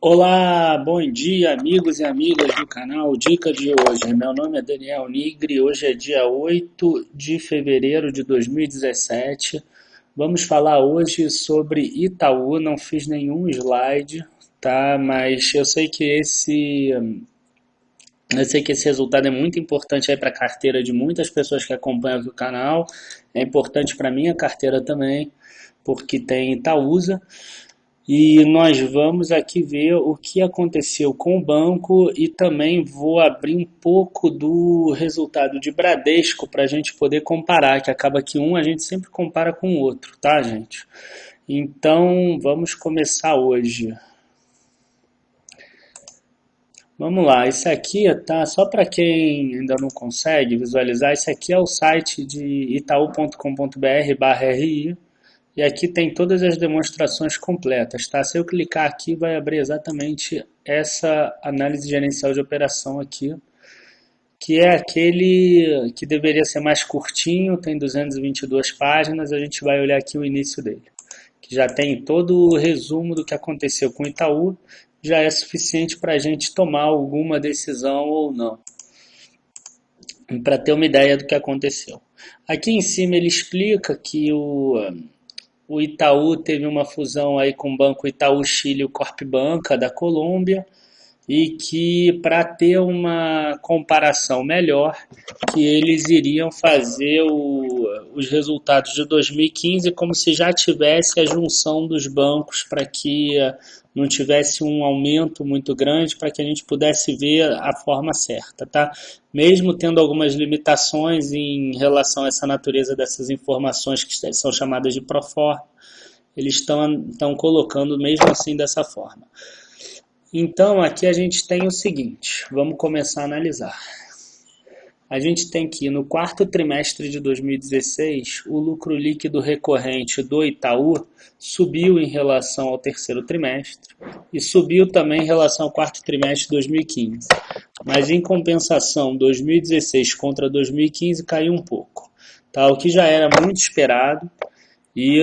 Olá, bom dia, amigos e amigas do canal Dica de hoje. Meu nome é Daniel Nigri, hoje é dia 8 de fevereiro de 2017. Vamos falar hoje sobre Itaú. Não fiz nenhum slide, tá? Mas eu sei que esse resultado é muito importante aí para a carteira de muitas pessoas que acompanham aqui o canal. É importante para minha carteira também, porque tem Itaúsa. E nós vamos aqui ver o que aconteceu com o banco e também vou abrir um pouco do resultado de Bradesco para a gente poder comparar, que acaba que um a gente sempre compara com o outro, tá, gente? Então vamos começar hoje. Vamos lá, isso aqui tá só para quem ainda não consegue visualizar, isso aqui é o site de itaú.com.br/ri. E aqui tem todas as demonstrações completas, tá? Se eu clicar aqui, vai abrir exatamente essa análise gerencial de operação aqui, que é aquele que deveria ser mais curtinho, tem 222 páginas, a gente vai olhar aqui o início dele, que já tem todo o resumo do que aconteceu com o Itaú, já é suficiente para a gente tomar alguma decisão ou não, para ter uma ideia do que aconteceu. Aqui em cima ele explica que o Itaú teve uma fusão aí com o Banco Itaú Chile e o Corpbanca da Colômbia e que para ter uma comparação melhor, que eles iriam fazer os resultados de 2015 como se já tivesse a junção dos bancos para que não tivesse um aumento muito grande para que a gente pudesse ver a forma certa, tá? Mesmo tendo algumas limitações em relação a essa natureza dessas informações que são chamadas de proforma, eles estão colocando mesmo assim dessa forma. Então aqui a gente tem o seguinte, vamos começar a analisar. A gente tem que no quarto trimestre de 2016, o lucro líquido recorrente do Itaú subiu em relação ao terceiro trimestre e subiu também em relação ao quarto trimestre de 2015. Mas em compensação, 2016 contra 2015 caiu um pouco, tá? O que já era muito esperado e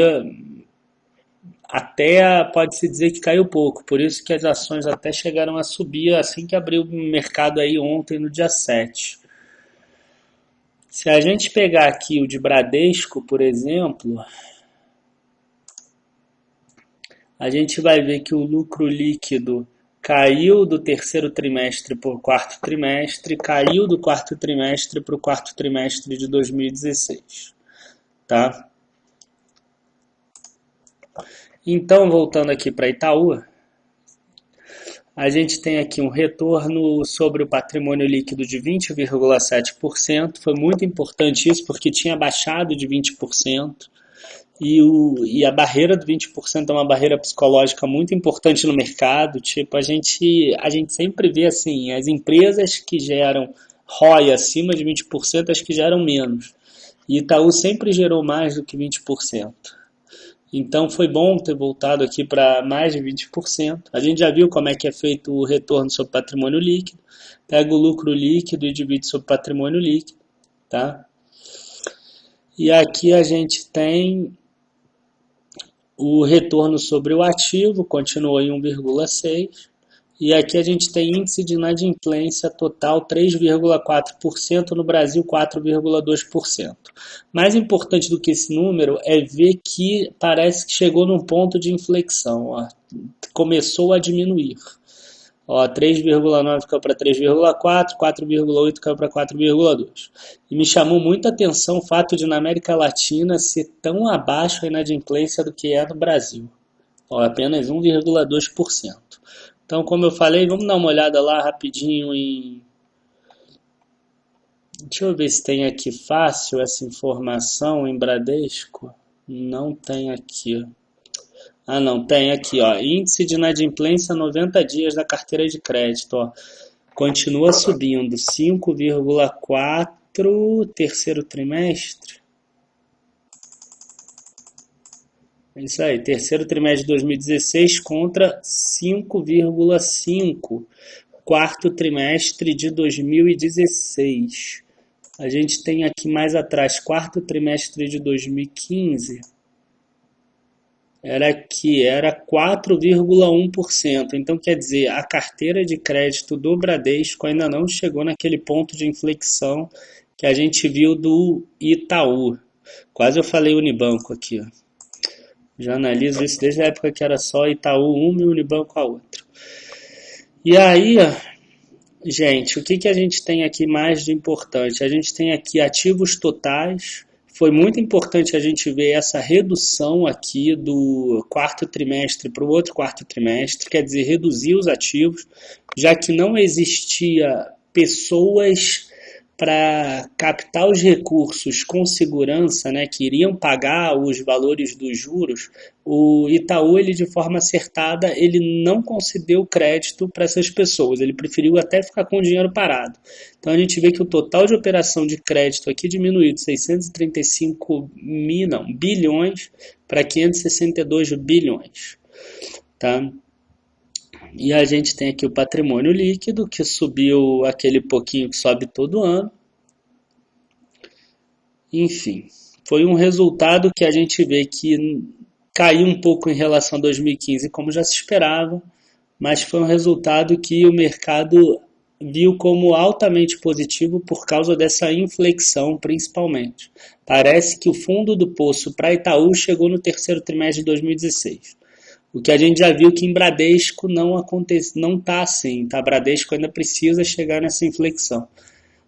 até pode-se dizer que caiu pouco, por isso que as ações até chegaram a subir assim que abriu o mercado aí ontem, no dia 7. Se a gente pegar aqui o de Bradesco, por exemplo, a gente vai ver que o lucro líquido caiu do terceiro trimestre para o quarto trimestre, caiu do quarto trimestre para o quarto trimestre de 2016, tá? Então, voltando aqui para Itaú, a gente tem aqui um retorno sobre o patrimônio líquido de 20,7%. Foi muito importante isso porque tinha baixado de 20%. E a barreira do 20% é uma barreira psicológica muito importante no mercado. Tipo, a gente sempre vê assim, as empresas que geram ROI acima de 20%, as que geram menos. E Itaú sempre gerou mais do que 20%. Então foi bom ter voltado aqui para mais de 20%. A gente já viu como é que é feito o retorno sobre patrimônio líquido. Pega o lucro líquido e divide sobre patrimônio líquido, tá? E aqui a gente tem o retorno sobre o ativo, continuou em 1,6%. E aqui a gente tem índice de inadimplência total 3,4%, no Brasil 4,2%. Mais importante do que esse número é ver que parece que chegou num ponto de inflexão, ó. Começou a diminuir. 3,9 caiu para 3,4, 4,8 caiu para 4,2. E me chamou muita atenção o fato de na América Latina ser tão abaixo a inadimplência do que é no Brasil. Apenas 1,2%. Então, como eu falei, vamos dar uma olhada lá rapidinho em... Deixa eu ver se tem aqui fácil essa informação em Bradesco. Não tem aqui. Ah, não, tem aqui, ó. Índice de inadimplência 90 dias da carteira de crédito, ó. Continua subindo, 5,4 terceiro trimestre. É isso aí, terceiro trimestre de 2016 contra 5,5 quarto trimestre de 2016. A gente tem aqui mais atrás, quarto trimestre de 2015. era 4,1%. Então, quer dizer, a carteira de crédito do Bradesco ainda não chegou naquele ponto de inflexão que a gente viu do Itaú. Quase eu falei Unibanco aqui, ó. Já analiso isso desde a época que era só Itaú uma e Unibanco a outra. E aí, gente, o que a gente tem aqui mais de importante? A gente tem aqui ativos totais. Foi muito importante a gente ver essa redução aqui do quarto trimestre para o outro quarto trimestre, quer dizer, reduzir os ativos, já que não existia pessoas para captar os recursos com segurança, né, que iriam pagar os valores dos juros. O Itaú, ele de forma acertada, ele não concedeu crédito para essas pessoas, ele preferiu até ficar com o dinheiro parado. Então a gente vê que o total de operação de crédito aqui diminuiu de 635 bilhões para 562 bilhões, tá? E a gente tem aqui o patrimônio líquido, que subiu aquele pouquinho que sobe todo ano. Enfim, foi um resultado que a gente vê que caiu um pouco em relação a 2015, como já se esperava, mas foi um resultado que o mercado viu como altamente positivo por causa dessa inflexão, principalmente. Parece que o fundo do poço para Itaú chegou no terceiro trimestre de 2016. O que a gente já viu que em Bradesco não acontece, não está assim, tá? Bradesco ainda precisa chegar nessa inflexão.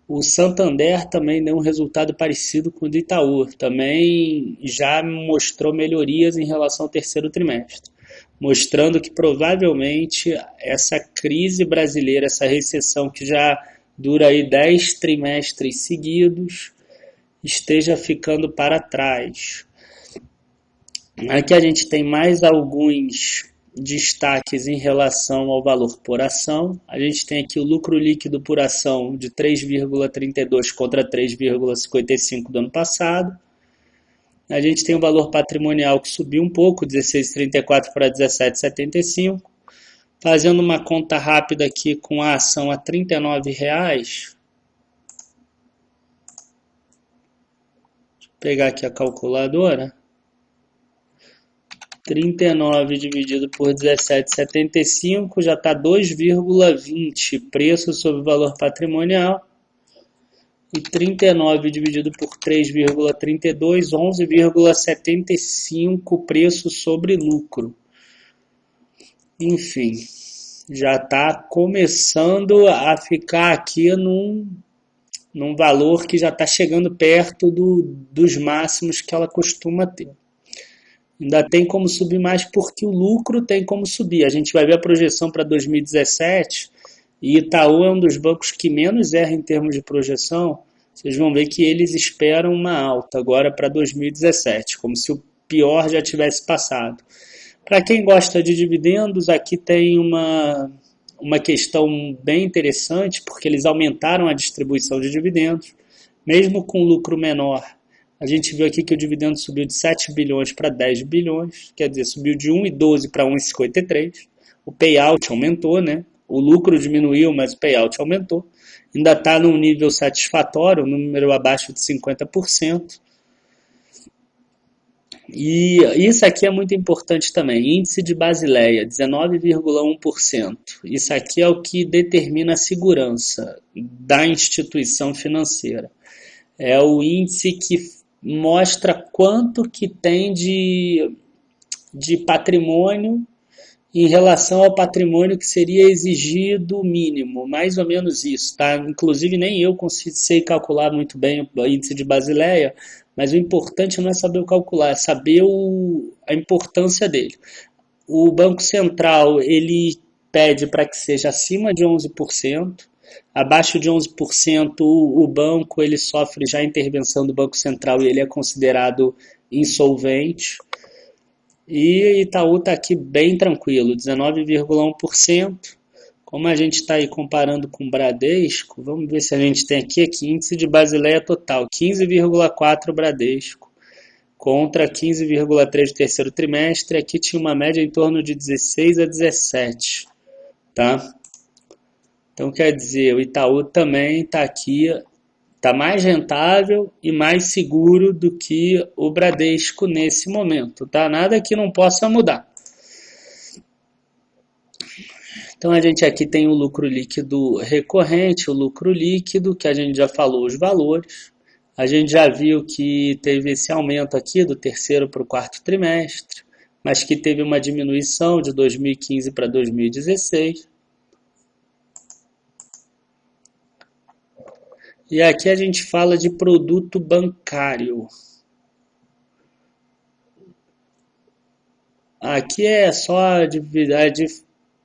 O Santander também deu um resultado parecido com o do Itaú, também já mostrou melhorias em relação ao terceiro trimestre, mostrando que provavelmente essa crise brasileira, essa recessão que já dura aí 10 trimestres seguidos, esteja ficando para trás. Aqui a gente tem mais alguns destaques em relação ao valor por ação. A gente tem aqui o lucro líquido por ação de 3,32 contra 3,55 do ano passado. A gente tem o valor patrimonial que subiu um pouco, 16,34 para 17,75. Fazendo uma conta rápida aqui com a ação a R$ 39,00. Deixa eu pegar aqui a calculadora. 39 dividido por 17,75 já está 2,20 preço sobre valor patrimonial. E 39 dividido por 3,32, 11,75 preço sobre lucro. Enfim, já está começando a ficar aqui num valor que já está chegando perto dos máximos que ela costuma ter. Ainda tem como subir mais porque o lucro tem como subir. A gente vai ver a projeção para 2017 e Itaú é um dos bancos que menos erra em termos de projeção. Vocês vão ver que eles esperam uma alta agora para 2017, como se o pior já tivesse passado. Para quem gosta de dividendos, aqui tem uma questão bem interessante, porque eles aumentaram a distribuição de dividendos, mesmo com lucro menor. A gente viu aqui que o dividendo subiu de 7 bilhões para 10 bilhões, quer dizer, subiu de 1,12 para 1,53. O payout aumentou, né? O lucro diminuiu, mas o payout aumentou. Ainda está num nível satisfatório, um número abaixo de 50%. E isso aqui é muito importante também. Índice de Basileia, 19,1%. Isso aqui é o que determina a segurança da instituição financeira. É o índice que mostra quanto que tem de patrimônio em relação ao patrimônio que seria exigido mínimo, mais ou menos isso, tá? Inclusive nem eu sei calcular muito bem o índice de Basileia, mas o importante não é saber calcular, é saber a importância dele. O Banco Central, ele pede para que seja acima de 11%, abaixo de 11% o banco ele sofre já a intervenção do Banco Central e ele é considerado insolvente. E Itaú está aqui bem tranquilo, 19,1%. Como a gente está aí comparando com o Bradesco, vamos ver se a gente tem aqui índice de Basileia total, 15,4 Bradesco, contra 15,3 do terceiro trimestre. Aqui tinha uma média em torno de 16 a 17, tá? Então quer dizer, o Itaú também está aqui Está mais rentável e mais seguro do que o Bradesco nesse momento, tá? Nada que não possa mudar. Então a gente aqui tem o lucro líquido recorrente, o lucro líquido, que a gente já falou os valores. A gente já viu que teve esse aumento aqui do terceiro para o quarto trimestre, mas que teve uma diminuição de 2015 para 2016. E aqui a gente fala de produto bancário. Aqui é só a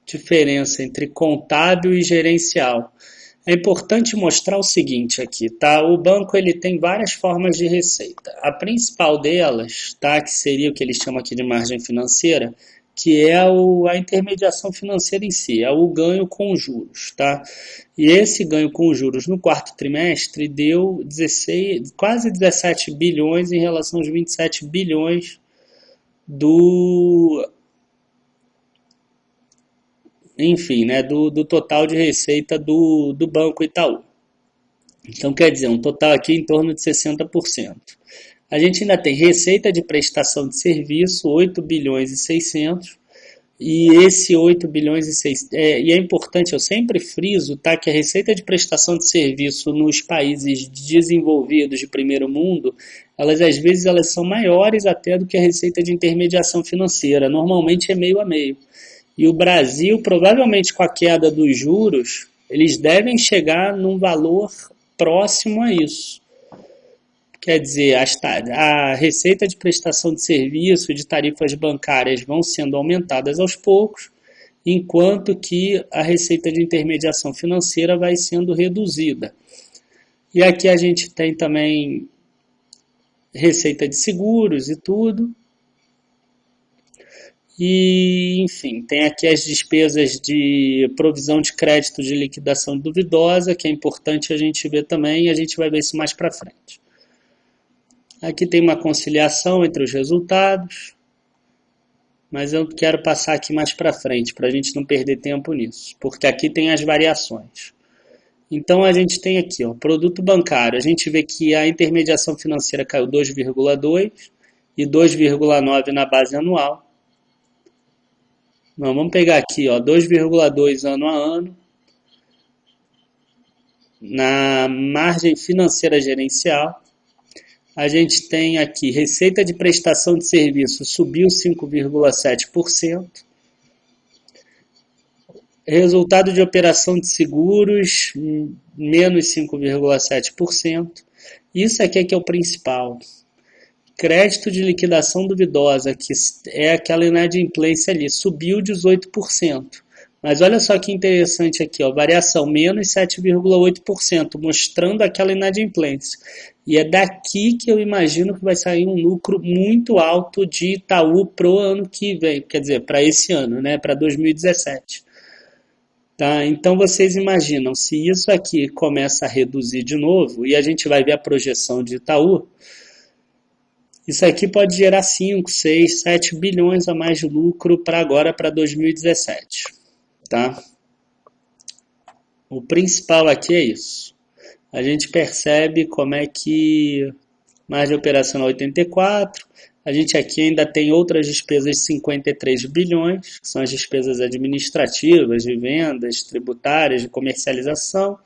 diferença entre contábil e gerencial. É importante mostrar o seguinte aqui, tá? O banco ele tem várias formas de receita. A principal delas, tá, que seria o que eles chamam aqui de margem financeira, que é a intermediação financeira em si, é o ganho com juros, tá? E esse ganho com juros no quarto trimestre deu 16, quase 17 bilhões em relação aos 27 bilhões do, enfim, né, do total de receita do Banco Itaú. Então, quer dizer, um total aqui em torno de 60%. A gente ainda tem receita de prestação de serviço, 8 bilhões e 600, e esse 8 bilhões e 600, e é importante, eu sempre friso, tá, que a receita de prestação de serviço nos países desenvolvidos de primeiro mundo, elas às vezes elas são maiores até do que a receita de intermediação financeira, normalmente é meio a meio. E o Brasil, provavelmente com a queda dos juros, eles devem chegar num valor próximo a isso. Quer dizer, a receita de prestação de serviço e de tarifas bancárias vão sendo aumentadas aos poucos, enquanto que a receita de intermediação financeira vai sendo reduzida. E aqui a gente tem também receita de seguros e tudo. E, enfim, tem aqui as despesas de provisão de crédito de liquidação duvidosa, que é importante a gente ver também, e a gente vai ver isso mais para frente. Aqui tem uma conciliação entre os resultados, mas eu quero passar aqui mais para frente, para a gente não perder tempo nisso, porque aqui tem as variações. Então a gente tem aqui, ó, produto bancário, a gente vê que a intermediação financeira caiu 2,2 e 2,9 na base anual. Não, vamos pegar aqui, ó, 2,2 ano a ano. Na margem financeira gerencial, a gente tem aqui receita de prestação de serviço subiu 5,7%. Resultado de operação de seguros, menos 5,7%. Isso aqui é que é o principal. Crédito de liquidação duvidosa, que é aquela inadimplência ali, subiu 18%. Mas olha só que interessante aqui, ó, variação menos 7,8%, mostrando aquela inadimplência. E é daqui que eu imagino que vai sair um lucro muito alto de Itaú pro ano que vem, quer dizer, para esse ano, né, para 2017. Tá? Então vocês imaginam, se isso aqui começa a reduzir de novo, e a gente vai ver a projeção de Itaú, isso aqui pode gerar 5, 6, 7 bilhões a mais de lucro para agora, para 2017. Tá? O principal aqui é isso. A gente percebe como é que margem operacional 84, a gente aqui ainda tem outras despesas de 53 bilhões, que são as despesas administrativas, de vendas, tributárias, de comercialização.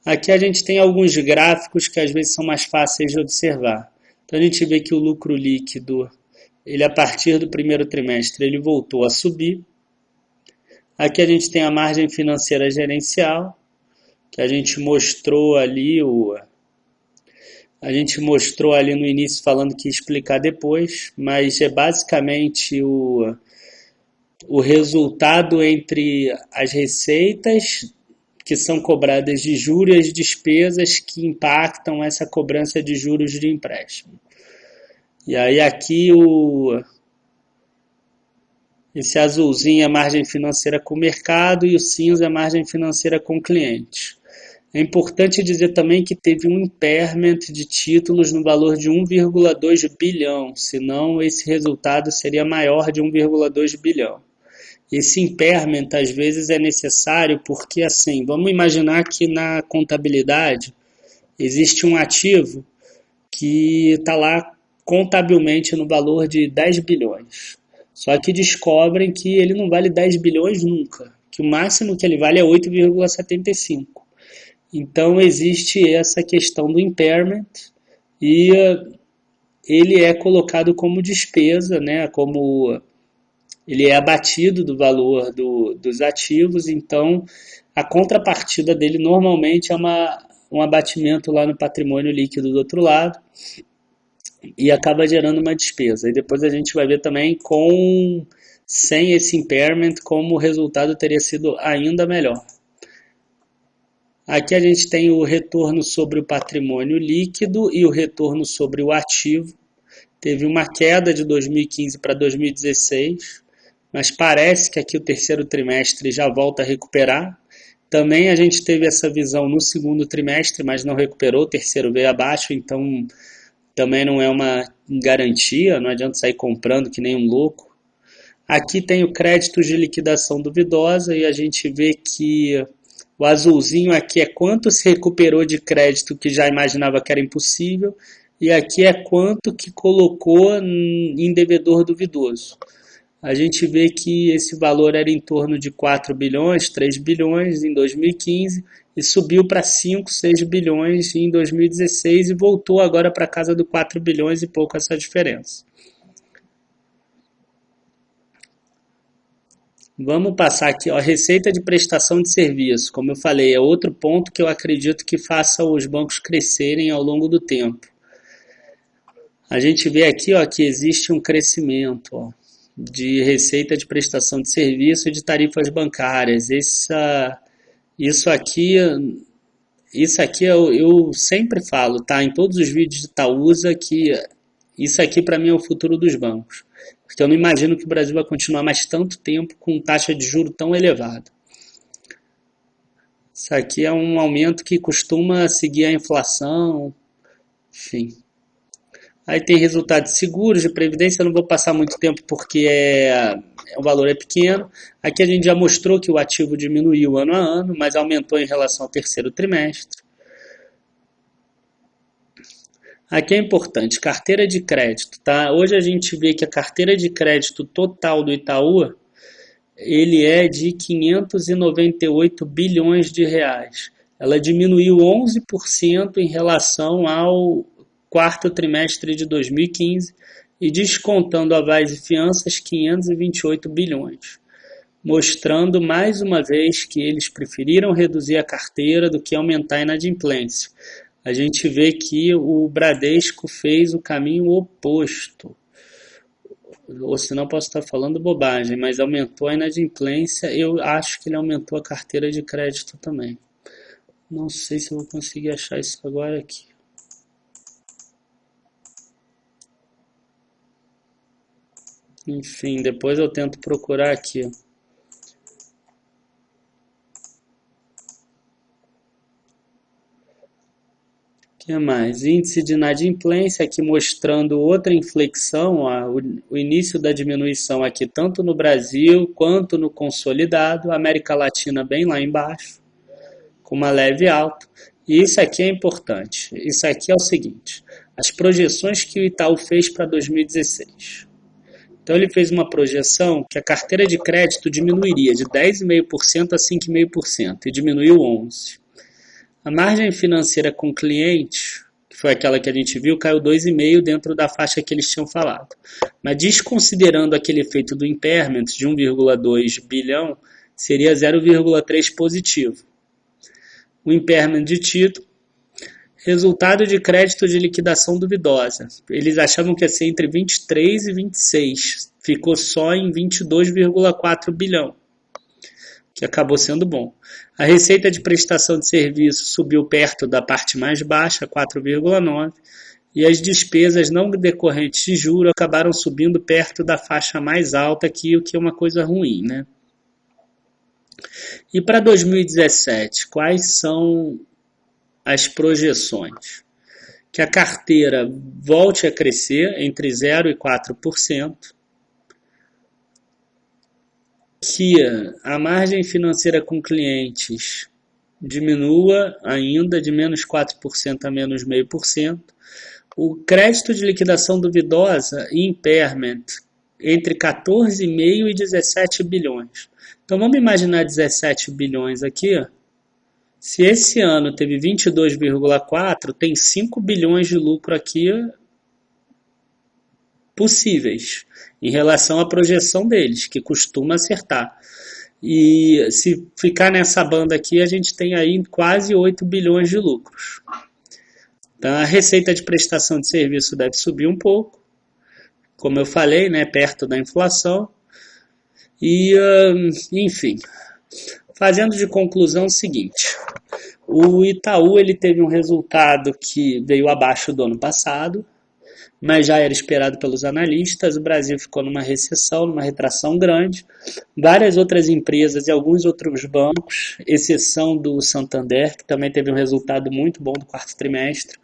Aqui a gente tem alguns gráficos que às vezes são mais fáceis de observar. Então a gente vê que o lucro líquido, ele a partir do primeiro trimestre, ele voltou a subir. Aqui a gente tem a margem financeira gerencial, que a gente mostrou ali no início falando que ia explicar depois, mas é basicamente o resultado entre as receitas que são cobradas de juros e as despesas que impactam essa cobrança de juros de empréstimo. E aí aqui esse azulzinho é a margem financeira com o mercado e o cinza é a margem financeira com o cliente. É importante dizer também que teve um impairment de títulos no valor de 1,2 bilhão, senão esse resultado seria maior de 1,2 bilhão. Esse impairment às vezes é necessário porque, assim, vamos imaginar que na contabilidade existe um ativo que está lá contabilmente no valor de 10 bilhões. Só que descobrem que ele não vale 10 bilhões nunca, que o máximo que ele vale é 8,75. Então existe essa questão do impairment e ele é colocado como despesa, né, como ele é abatido do valor dos ativos, então a contrapartida dele normalmente é um abatimento lá no patrimônio líquido do outro lado e acaba gerando uma despesa. E depois a gente vai ver também sem esse impairment como o resultado teria sido ainda melhor. Aqui a gente tem o retorno sobre o patrimônio líquido e o retorno sobre o ativo. Teve uma queda de 2015 para 2016, mas parece que aqui o terceiro trimestre já volta a recuperar. Também a gente teve essa visão no segundo trimestre, mas não recuperou, o terceiro veio abaixo, então também não é uma garantia, não adianta sair comprando que nem um louco. Aqui tem o crédito de liquidação duvidosa e a gente vê que o azulzinho aqui é quanto se recuperou de crédito que já imaginava que era impossível e aqui é quanto que colocou em devedor duvidoso. A gente vê que esse valor era em torno de 4 bilhões, 3 bilhões em 2015 e subiu para 5, 6 bilhões em 2016 e voltou agora para casa do 4 bilhões e pouco essa diferença. Vamos passar aqui, ó, a receita de prestação de serviço. Como eu falei, é outro ponto que eu acredito que faça os bancos crescerem ao longo do tempo. A gente vê aqui, ó, que existe um crescimento, ó, de receita de prestação de serviço e de tarifas bancárias. Isso aqui eu sempre falo, tá? Em todos os vídeos de Itaúsa que isso aqui para mim é o futuro dos bancos. Porque eu não imagino que o Brasil vai continuar mais tanto tempo com taxa de juro tão elevada. Isso aqui é um aumento que costuma seguir a inflação, enfim. Aí tem resultados de seguros, de previdência, eu não vou passar muito tempo porque o valor é pequeno. Aqui a gente já mostrou que o ativo diminuiu ano a ano, mas aumentou em relação ao terceiro trimestre. Aqui é importante, carteira de crédito, tá? Hoje a gente vê que a carteira de crédito total do Itaú, ele é de 598 bilhões de reais. Ela diminuiu 11% em relação ao quarto trimestre de 2015 e descontando avais e fianças 528 bilhões, mostrando mais uma vez que eles preferiram reduzir a carteira do que aumentar a inadimplência. A gente vê que o Bradesco fez o caminho oposto. Ou senão posso estar falando bobagem, mas aumentou a inadimplência, eu acho que ele aumentou a carteira de crédito também. Não sei se eu vou conseguir achar isso agora aqui. Enfim, depois eu tento procurar aqui. O que mais? Índice de inadimplência aqui mostrando outra inflexão, ó, o início da diminuição aqui tanto no Brasil quanto no consolidado, América Latina bem lá embaixo, com uma leve alta. E isso aqui é importante. Isso aqui é o seguinte, as projeções que o Itaú fez para 2016. Então ele fez uma projeção que a carteira de crédito diminuiria de 10,5% a 5,5% e diminuiu 11%. A margem financeira com cliente, que foi aquela que a gente viu, caiu 2,5% dentro da faixa que eles tinham falado. Mas desconsiderando aquele efeito do impairment de 1,2 bilhão, seria 0,3 positivo. O impairment de título, resultado de crédito de liquidação duvidosa. Eles achavam que ia ser entre 23 e 26. Ficou só em 22,4 bilhão, que acabou sendo bom. A receita de prestação de serviço subiu perto da parte mais baixa, 4,9, e as despesas não decorrentes de juros acabaram subindo perto da faixa mais alta aqui, o que é uma coisa ruim, né? E para 2017, quais são as projeções? Que a carteira volte a crescer entre 0% e 4%, que a margem financeira com clientes diminua ainda de menos 4% a menos 0,5%. O crédito de liquidação duvidosa e impairment entre 14,5 e 17 bilhões. Então vamos imaginar 17 bilhões aqui. Se esse ano teve 22,4, tem 5 bilhões de lucro aqui possíveis em relação à projeção deles, que costuma acertar. E se ficar nessa banda aqui, a gente tem aí quase 8 bilhões de lucros. Então a receita de prestação de serviço deve subir um pouco, como eu falei, né, perto da inflação. E, enfim, fazendo de conclusão o seguinte, o Itaú ele teve um resultado que veio abaixo do ano passado, mas já era esperado pelos analistas. O Brasil ficou numa recessão, numa retração grande. Várias outras empresas e alguns outros bancos, exceção do Santander, que também teve um resultado muito bom do quarto trimestre,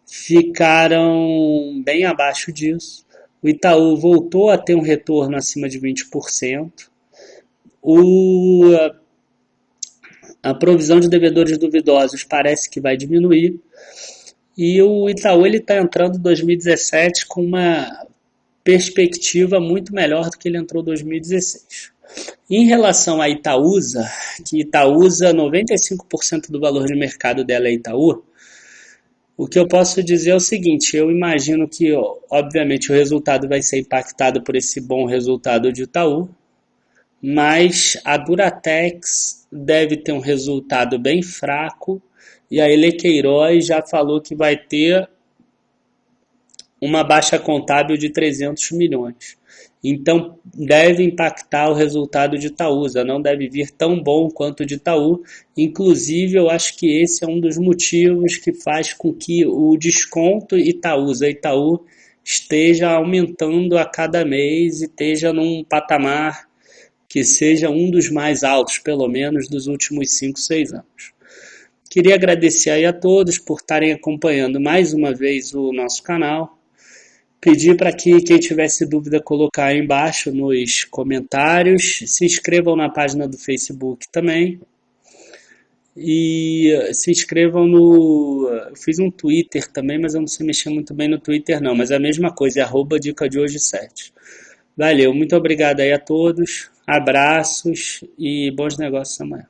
ficaram bem abaixo disso. O Itaú voltou a ter um retorno acima de 20%. A provisão de devedores duvidosos parece que vai diminuir. E o Itaú está entrando em 2017 com uma perspectiva muito melhor do que ele entrou em 2016. Em relação à Itaúsa, que Itaúsa, 95% do valor de mercado dela é Itaú, o que eu posso dizer é o seguinte, eu imagino que, obviamente, o resultado vai ser impactado por esse bom resultado de Itaú, mas a Duratex deve ter um resultado bem fraco, e a Ele Queiroz já falou que vai ter uma baixa contábil de 300 milhões. Então, deve impactar o resultado de Itaúsa, não deve vir tão bom quanto o de Itaú. Inclusive, eu acho que esse é um dos motivos que faz com que o desconto Itaúsa-Itaú esteja aumentando a cada mês e esteja num patamar que seja um dos mais altos, pelo menos, dos últimos 5, 6 anos. Queria agradecer aí a todos por estarem acompanhando mais uma vez o nosso canal. Pedir para que quem tivesse dúvida colocar aí embaixo nos comentários. Se inscrevam na página do Facebook também. E se inscrevam no... Eu fiz um Twitter também, mas eu não sei mexer muito bem no Twitter não. Mas é a mesma coisa, é @dica de hoje 7. Valeu, muito obrigado aí a todos. Abraços e bons negócios amanhã.